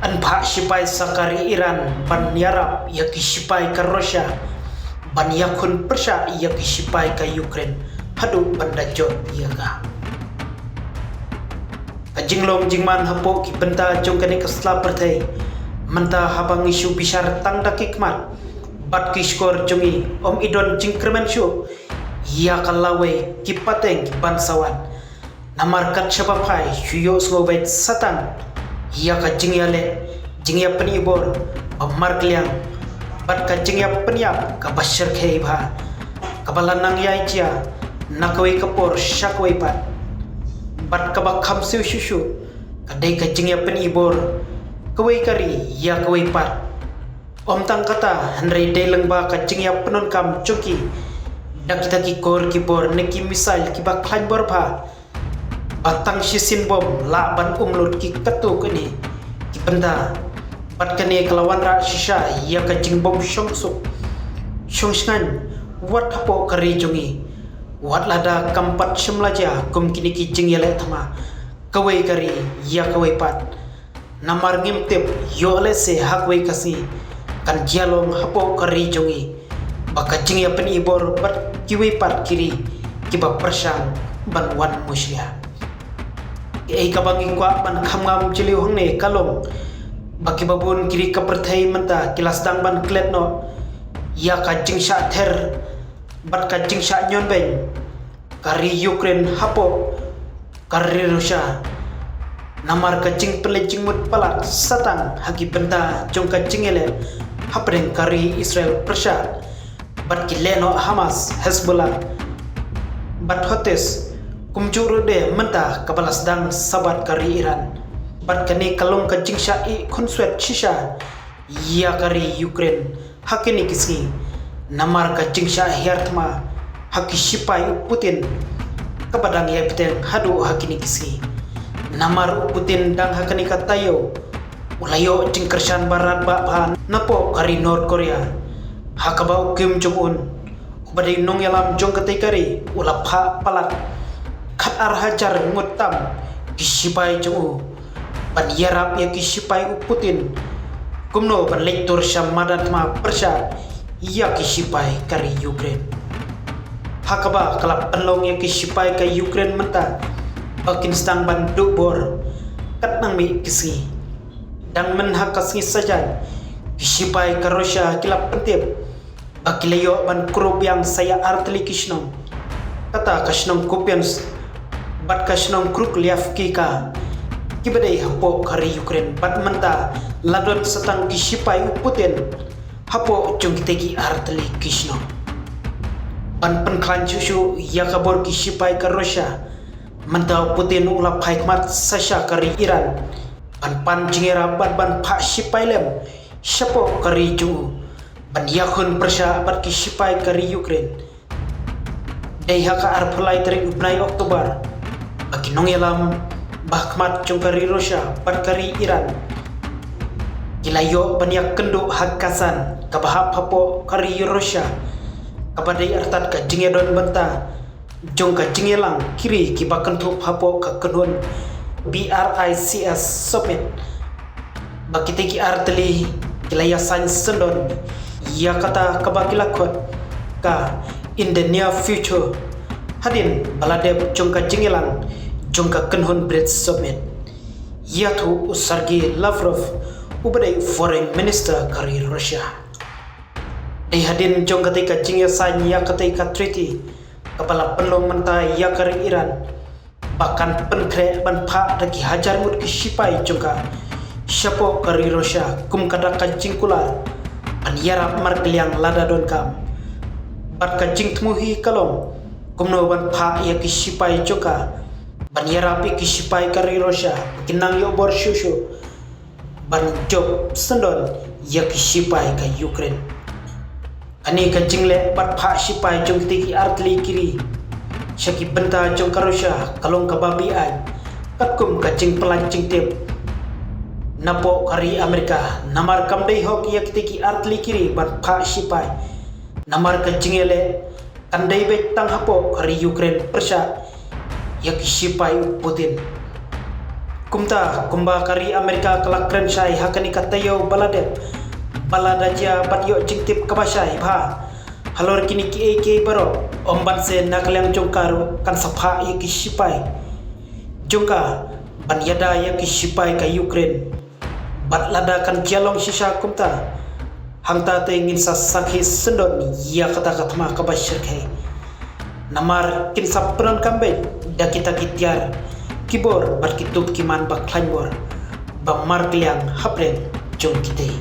Anpa sipai sakari Iran ban yarap yaki sipai ka Russia ban yakun Persia yaki sipai ka Ukraine hadu banda jot yaga ajinglom jingman hapo ki benta jongkane kasla pertai menta habang isu bishar tang dakikmat bat ki skor jongi om idon jingkremen shu ya kalawe ki pateng ki bansawan namar kat shabapai shuyo ngobet satan ya ka jingya penibor amar kliang bat ka jingya peniap ka bashar kheiba kabalanang yaija nakawai kapor shakwai bat ka bakham siu shushu kadai ka jingya penibor kawai kari ya kawai pat om tang kata handrai deleng ba ka jingya penon kam choki dakita ki kor ki bor neki misal ki ba khlain bor pha batang sisin bom la ban umlut ki katu kini ki benda bat kene kelawan ra shisha ya ka jing bom shongsuk shongsngan wat hapo kari jongi wat lada kampat shemlaja kum kini ki jing yale thama kawai kari ya kawai pat namar ngimtep yo ale se hakwai kasi kan jalong hapo kari jongi baka jing ya pen ibor bat kiwai pat kiri kiba persang ban wan musya ei kabangi kwa ban khamngam chili hongne kalong baki babun kiri kaperthai menta kilas dang ban klet no ya ka jingsha ther bat ka jingsha nyon ben kari Ukraine hapo kari Russia namar ka jing pele jing mut palat satang hagi benda jong ka jingele hapren kari Israel Persia bat kileno Hamas Hezbollah bat hotes kumjuru de menta kabalas dang sabat kari Iran bat kane kalong ka jingsha i konswet shisha ya kari Ukraine hakini kisi namar ka jingsha hiartma haki sipai Putin kabadang ya piteng hadu hakini kisi namar Putin dang hakani katayo ulayo jingkershan barat ba phan napo kari North Korea hakabau Kim Jong Un ubadai nong yalam jong katai kari ulapha palat khat ar hajar ngutam kisipai Jong ban yarap ya kisipai Putin kumno ban lektor shamadat ma Persia ya kisipai kari Ukraine hakaba kalap penlong ya kisipai ka Ukraine menta bakin stang ban dubor kat nang mi kisi dang men hakasngi sajan kisipai ka Russia kilap pentip bakilayo ban krop yang saya artli kishnong kata kashnong kopians bat kashnong kruk liaf kika kibadai hapo kari Ukraine bat menta ladon setang kisipai Putin hapo jongkitegi artli kishnong ban penklan shushu ya kabor kisipai ka Russia menta Putin ulap haikmat sasha kari Iran ban jingera ban pak sipai lem syapo kari Jong ban yakun Persia bat kisipai kari Ukraine dai haka arpulai teri ubnai Oktober bagi nong yalam bahkmat jong kari Russia bat kari Iran kilayo banyak kenduk hakasan kabahap hapo kari Russia kabadai artat ka jingedon benta jong ka jingelang kiri kibakan tup hapo ka kenun BRICS summit bagi tegi arteli kilaya sains sendon ya kata kabakilakot ka in the near future hadin baladeb jong ka jingelang jong ka kenhun bridge summit yatu Sergei Lavrov ubadai foreign minister kari Russia di hadin jong ketika jingya san ya ketika treaty kepala penlong menta ya kari Iran bahkan penkre ban pak daki hajar mut kisipai jongka syapo kari Russia kum kada kancing kular an yarap markliang lada don kam bat kancing tmuhi kalong kumno ban pak ya kisipai jongka ban yarap kisipai kari Russia kinang yo bor shushu ban job sendon ya kisipai ka Ukraine ani ka jingle bat pha sipai jong tiki artli kiri syaki benta jong ka Russia kalong ka babi ai katkum ka jing pelancing tip napo kari Amerika namar kam dei hok ya tiki artli kiri bat pha sipai namar ka jingele tandai bet tang hapo kari Ukraine Persia ya kisipai Putin Kumta kumba kari Amerika kalakren syai hakani katayo balade baladaja batyo jingtip kabashai bha halor kini ki AK baro omban se naklang jongkaro kan sapha ye ki sipai jongka banyada ye ki sipai ka Ukraine batlada kan kialong sisa kumta hangta te ngin sa sakhi sendot ni ya kata katma kabashir kai namar kin sapran kambe dakita kitiar kibor bat kitub kiman bak klanbor bang mar kliang hapren jong kitei